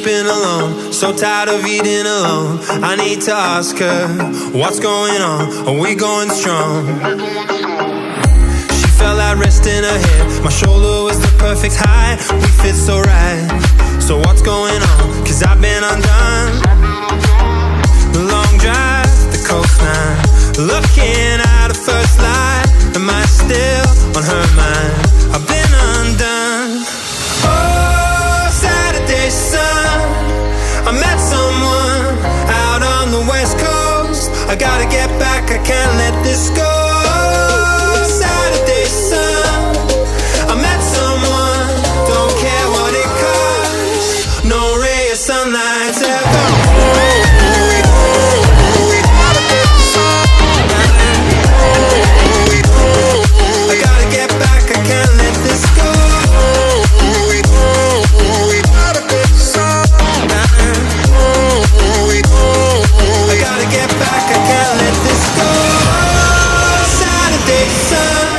sleeping alone, so tired of eating alone. I need to ask her, what's going on? Are we going strong? She felt like rest in her head. My shoulder was the perfect height. We fit so right. So what's going on? 'Cause I've been undone. The long drive, the coastline, looking at her first light. Am I still on her mind? I've been undone. Oh, Saturday sun, I met someone out on the West Coast. I gotta get back, I can't let this go. Saturday sun, I met someone, don't care what it costs. No ray of sunlight's ever. I gotta get back, I can't let this go. I gotta get back, I can't let this go. Saturday sun.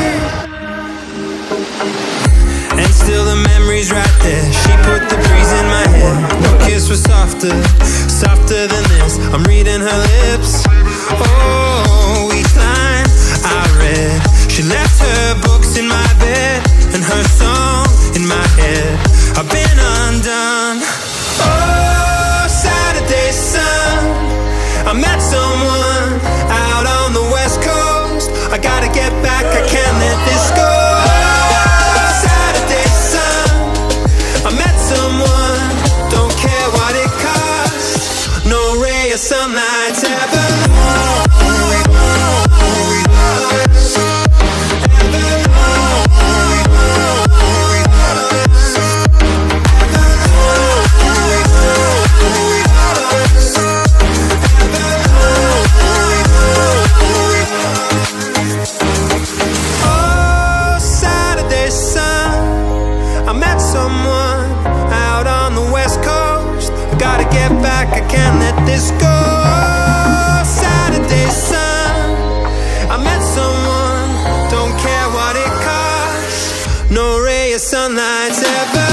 And still the memory's right there. She put the breeze in my head. No kiss was softer, softer than this. I'm reading her lips. Oh, each line I read. She left her books in my bed and her song in my head. I've been undone. Oh, Saturday sun, I met someone out on the West Coast. I gotta get back, I can't let this go. Saturday sun, I met someone, don't care what it costs. No ray of sunlight's ever. I can't let this go. Saturday sun, I met someone, don't care what it costs. No ray of sunlight's ever.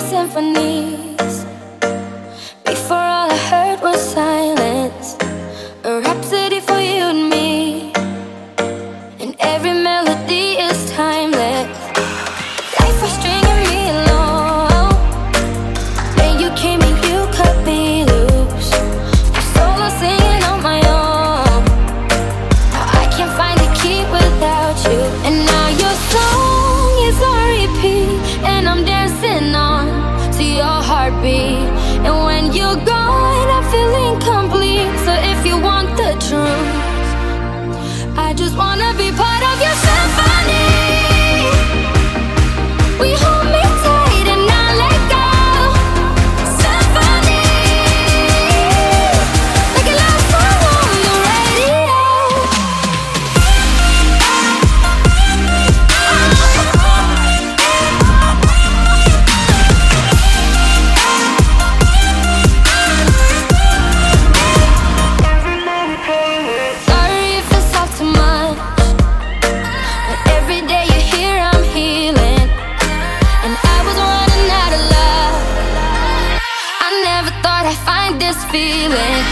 Symphonies. Before all I heard was silence, a rhapsody for you and me, and every melody is timeless. Life was stringing me along, then you came and you cut me loose. I'm solo singing on my own. Now I can't find the key without you, and now your song is on repeat, and I'm dancing on to your heartbeat. And when you're gone, I feel incomplete. So if you want the truth, I just wanna be part of your symphony. We hold me tight and not let go. Symphony, like a love song on the radio. Feeling,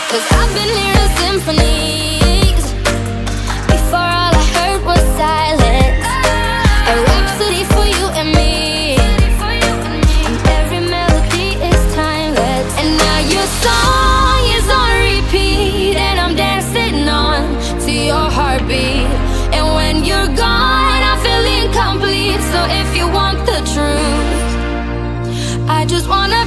'cause I've been hearing symphonies. Before all I heard was silence, a rhapsody for you and me, and every melody is timeless. And now your song is on repeat, and I'm dancing on to your heartbeat. And when you're gone, I feel incomplete. So if you want the truth, I just wanna